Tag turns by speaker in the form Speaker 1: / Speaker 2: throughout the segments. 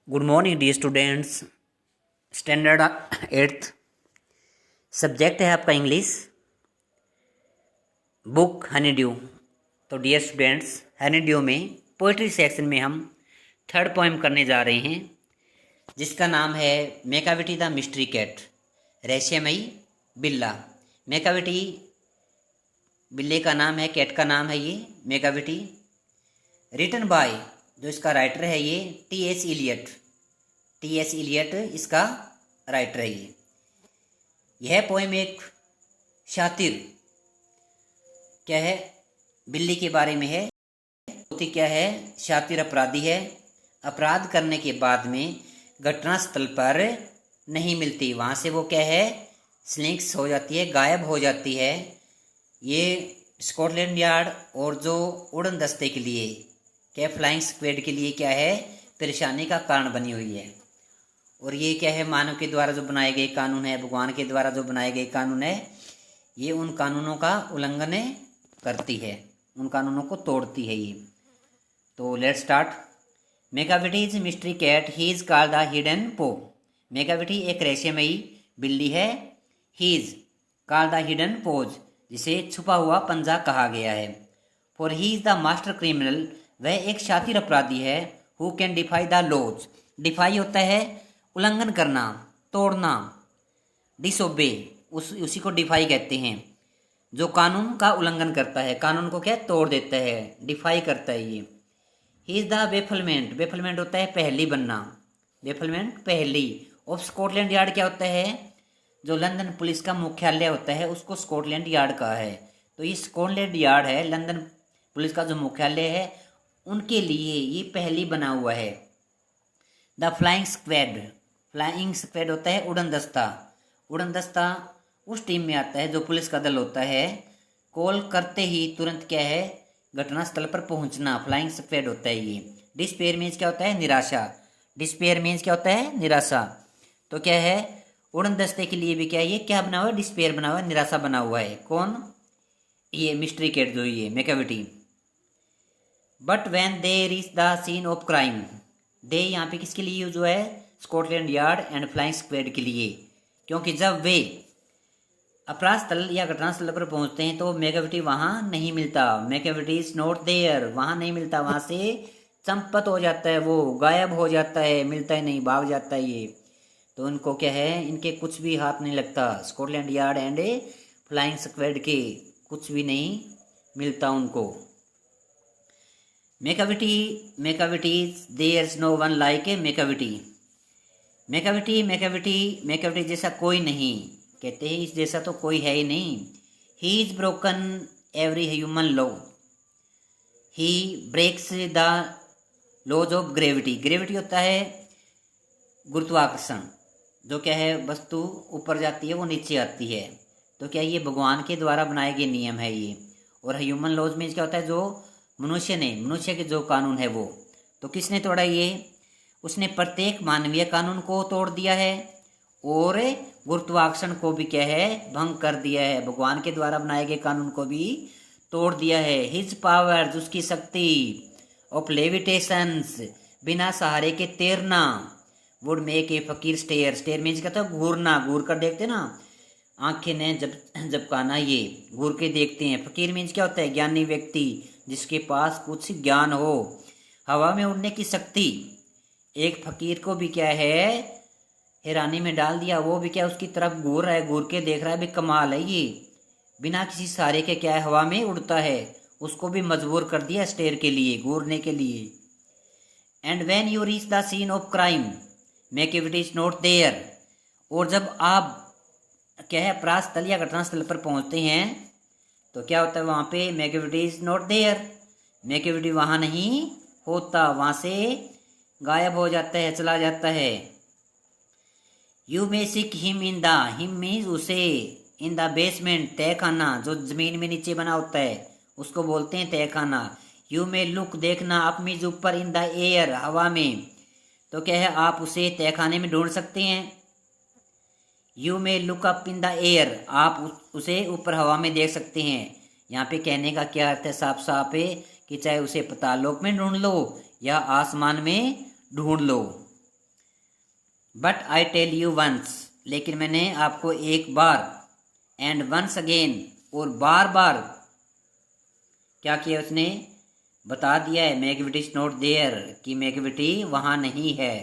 Speaker 1: Good morning dear students. Standard 8th subject है आपका English, book honeydew. तो dear students, honeydew में poetry section में हम थर्ड पोएम करने जा रहे हैं, जिसका नाम है मेकाविटी द मिस्ट्री कैट, रहस्यमयी बिल्ला। मेकाविटी बिल्ले का नाम है, कैट का नाम है ये मेकाविटी। रिटन बाय, जो इसका राइटर है ये टी.एस. इलियट इसका राइटर है ये। यह पोएम एक शातिर क्या है, बिल्ली के बारे में है। होती क्या है, शातिर अपराधी है। अपराध करने के बाद में घटनास्थल पर नहीं मिलती, वहाँ से वो क्या है, स्लिंक्स हो जाती है, गायब हो जाती है। ये स्कॉटलैंड यार्ड और जो उड़न दस्ते के लिए क्या, फ्लाइंग स्क्वाड के लिए क्या है, परेशानी का कारण बनी हुई है। और ये क्या है, मानव के द्वारा जो बनाए गए कानून है, भगवान के द्वारा जो बनाए गए कानून है, ये उन कानूनों का उल्लंघन करती है, उन कानूनों को तोड़ती है ये। तो let's start. Macavity is mystery cat, he is called the hidden paw. Macavity एक रहस्यमयी बिल्ली है। He is called the hidden paws, जिसे छुपा हुआ पंजा कहा गया है। For he is the master criminal, वह एक शातिर अपराधी है। Who can defy the laws, defy होता है उल्लंघन करना, तोड़ना। डिसोबे, उसी को डिफाई कहते हैं, जो कानून का उल्लंघन करता है, कानून को क्या, तोड़ देता है, डिफाई करता है ये। ही इज द बेफलमेंट, बेफलमेंट होता है पहली बनना, बेफलमेंट पहली। ऑफ स्कॉटलैंड यार्ड क्या होता है, जो लंदन पुलिस का मुख्यालय होता है उसको स्कॉटलैंड यार्ड कहा है। तो ये स्कॉटलैंड यार्ड है, लंदन पुलिस का जो मुख्यालय है, उनके लिए ये पहली बना हुआ है। The flying squad, flying squad होता है उड़न दस्ता। उड़न दस्ता उस टीम में आता है जो पुलिस का दल होता है। कॉल करते ही तुरंत क्या है, घटनास्थल पर पहुंचना, फ्लाइंग स्क्वाड होता है ये। डिस्पेयर मीन्स क्या होता है, निराशा। डिस्पेयर मीन्स क्या होता है, निराशा। तो क्या है, उड़न दस्ते के लिए भी क्या है, ये क्या बना हुआ है, डिस्पेयर बना हुआ है, निराशा बना हुआ है। कौन, ये मिस्ट्री कैट जो ये Macavity. But when they reach the scene of crime, they यहाँ पे किसके लिए यूज हुआ है, Scotland Yard and flying squad के लिए। क्योंकि जब वे अपराध स्थल या घटनास्थल पर पहुंचते हैं तो मेकाविटी वहाँ नहीं मिलता। मेकाविटी इज नॉट देयर, वहाँ नहीं मिलता, वहाँ से चंपत हो जाता है, वो गायब हो जाता है, मिलता ही नहीं, भाग जाता है ये। तो उनको क्या है, इनके कुछ भी हाथ नहीं लगता, Scotland Yard and flying squad के कुछ भी नहीं मिलता उनको। Macavity there is no one like a Macavity. Macavity जैसा कोई नहीं, कहते हैं इस जैसा तो कोई है ही नहीं। He is broken every human law, he breaks the laws of gravity. Gravity होता है गुरुत्वाकर्षण, जो क्या है, वस्तु ऊपर जाती है वो नीचे आती है। तो क्या ये भगवान के द्वारा बनाए गए नियम है ये। और ह्यूमन लॉज में क्या होता है, जो मनुष्य के जो कानून है वो। तो किसने तोड़ा ये, उसने प्रत्येक मानवीय कानून को तोड़ दिया है और गुरुत्वाकर्षण को भी क्या है, भंग कर दिया है, भगवान के द्वारा बनाए गए कानून को भी तोड़ दिया है। हिज पावर्स, उसकी शक्ति, ऑफ लेविटेशंस, बिना सहारे के तैरना, वुड मेक ए फकीर स्टेयर। स्टेयर मीन्स क्या था, घूरना, घूर कर देखते ना, आंखें ने जब काना, ये घूर के देखते हैं। फकीर मीन्स क्या होता है, ज्ञानी व्यक्ति, जिसके पास कुछ ज्ञान हो। हवा में उड़ने की शक्ति, एक फकीर को भी क्या है, हैरानी में डाल दिया, वो भी क्या उसकी तरफ घूर रहा है, घूर के देख रहा है, भी कमाल है ये, बिना किसी सहारे के क्या है, हवा में उड़ता है। उसको भी मजबूर कर दिया स्टेयर के लिए, घूरने के लिए। And when you reach the scene of crime, Macavity is not there. और जब आप क्या है, अपराध स्थल या घटनास्थल पर पहुंचते हैं तो क्या होता है, वहाँ पे मेकाविटी इज नॉट देयर, मेकाविटी वहाँ नहीं होता, वहाँ से गायब हो जाता है, चला जाता है। You may seek him in the, him means उसे, इन द बेसमेंट, तहखाना, जो जमीन में नीचे बना होता है उसको बोलते हैं तहखाना। यू मे लुक, देखना, अप मीन्स ऊपर, इन द एयर, हवा में। तो क्या है, आप उसे तहखाने में ढूंढ सकते हैं। You may look up in the air, आप उसे ऊपर हवा में देख सकते हैं। यहाँ पे कहने का क्या अर्थ है, साफ साफ है कि चाहे उसे पाताल लोक में ढूंढ लो या आसमान में ढूंढ लो। But I tell you once, लेकिन मैंने आपको एक बार, एंड वंस अगेन, और बार बार क्या किया उसने, बता दिया है, मैकविटी इज नॉट देयर, कि मैकविटी वहां नहीं है।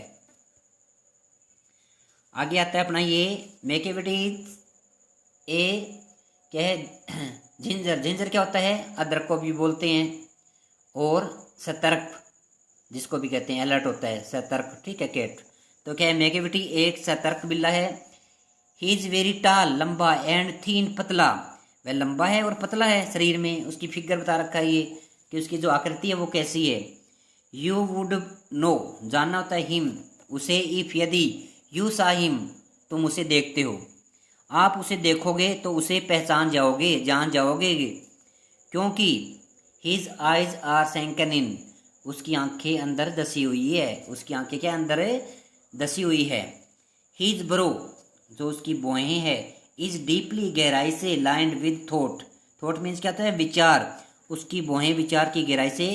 Speaker 1: आगे आता है अपना ये मैकविटी ए क्या है, जिंजर। जिंजर क्या होता है, अदरक को भी बोलते हैं, और सतर्क जिसको भी कहते हैं, अलर्ट होता है, सतर्क, ठीक है, कैट। तो क्या है, मैकविटी एक सतर्क बिल्ला है। ही इज वेरी टाल, लंबा, एंड थीन, पतला, वह लंबा है और पतला है शरीर में, उसकी फिगर बता रखा है ये कि उसकी जो आकृति है वो कैसी है। यू वुड नो, जानना होता है, हिम, उसे, इफ, यदि, यू सा हिम, तुम उसे देखते हो, आप उसे देखोगे तो उसे पहचान जाओगे, जान जाओगे, क्योंकि हिज आइज आर सैंकन इन, उसकी आंखें अंदर दसी हुई है, उसकी आंखें क्या अंदर दसी हुई है। हिज ब्रो, जो उसकी भौहें है, इज डीपली, गहराई से, lined with thought, thought means क्या होता है, विचार, उसकी भौहें विचार की गहराई से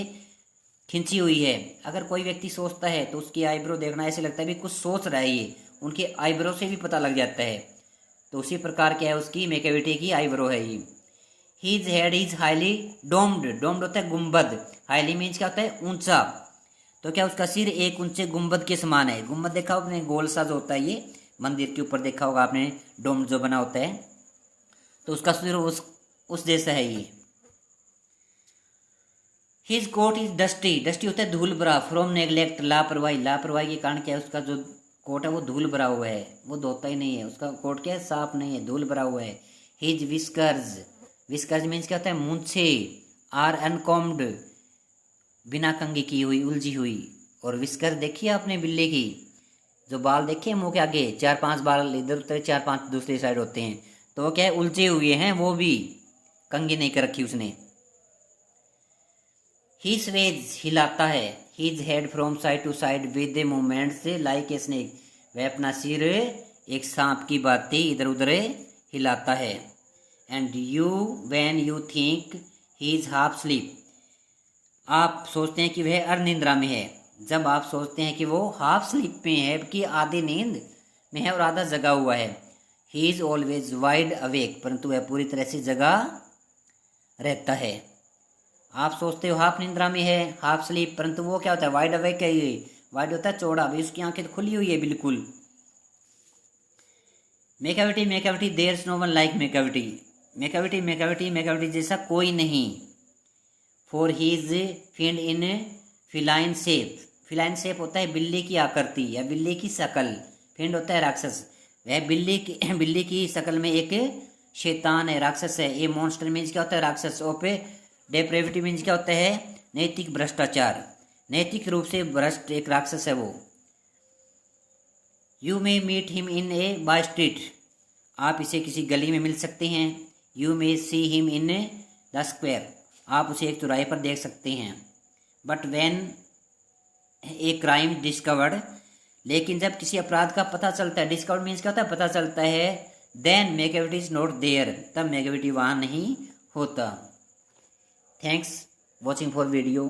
Speaker 1: खिंची हुई है। अगर कोई व्यक्ति सोचता है तो उसकी आईब्रो देखना ऐसे लगता है भी कुछ सोच रहा है, ये उनके आईब्रो से भी पता लग जाता है। तो उसी प्रकार क्या है, उसकी मैकविटी की आईब्रो है ये। His head is highly doomed, doomed होता है गुम्बद, हाईली मीन्स क्या होता है, ऊंचा, तो क्या उसका सिर एक ऊंचे गुम्बद के समान है। गुम्बद देखा आपने, गोल सा जो होता है, ये मंदिर के ऊपर देखा होगा आपने, डोम्ड जो बना होता है, तो उसका सिर उस जैसा है ये। His coat is dusty, dusty होता है धूल भरा, फ्रॉम नेग्लेक्ट, लापरवाही, लापरवाही के कारण क्या है, उसका जो कोट है वो धूल भरा हुआ है, वो धोता ही नहीं है, उसका कोट क्या है, साफ नहीं है, धूल भरा हुआ है। हिज विस्कर्स, विस्कर्स मीन्स क्या होता है, मूंछे, आर अनकॉम्ड, बिना कंघी की हुई, उलझी हुई। और विस्कर देखिए आपने बिल्ली की, जो बाल देखे मुंह के आगे, 4-5 बाल इधर उधर, 4-5 दूसरी साइड होते हैं, तो वो क्या है, उलझे हुए हैं, वो भी कंघी नहीं कर रखी उसने। ही स्वेज, हिलाता है, his head from side to side with the movements like a snake, वह अपना सिर एक सांप की भांति इधर उधर हिलाता है। And you when you think he is half sleep, आप सोचते हैं कि वह अर्धनिद्रा में है, जब आप सोचते हैं कि वो हाफ स्लीप में है, कि आधी नींद में है और आधा जगा हुआ है। He is always wide awake, परंतु वह पूरी तरह से जगा रहता है। आप सोचते हो हाफ निंद्रा में है, हाफ स्लीप, परंतु वो क्या होता है, वाइड अवेक है। ये वाइड होता है चौड़ा, भी उसकी आंखें तो खुली हुई है बिल्कुल। Macavity, Macavity, there is no one like Macavity, Macavity, Macavity, Macavity जैसा कोई नहीं। For he is fiend in feline shape, feline shape होता है बिल्ली की आकृति या बिल्ली की शकल, फिंड होता है राक्षस, वह बिल्ली की शकल में एक शैतान है, राक्षस है। ये मॉन्स्टर मीन्स क्या होता है, राक्षस। ओपे डेप्रेविटी मीन्स क्या होता है, नैतिक भ्रष्टाचार, नैतिक रूप से भ्रष्ट एक राक्षस है वो। You may meet him in a by street, आप इसे किसी गली में मिल सकते हैं। You may see him in the square, आप उसे एक चौराहे पर देख सकते हैं। But when a crime discovered, लेकिन जब किसी अपराध का पता चलता है, डिस्कवर्ड मीन्स क्या होता है, पता चलता है, then Macavity is not there, तब मैकाविटी वहाँ नहीं होता। Thanks watching for video.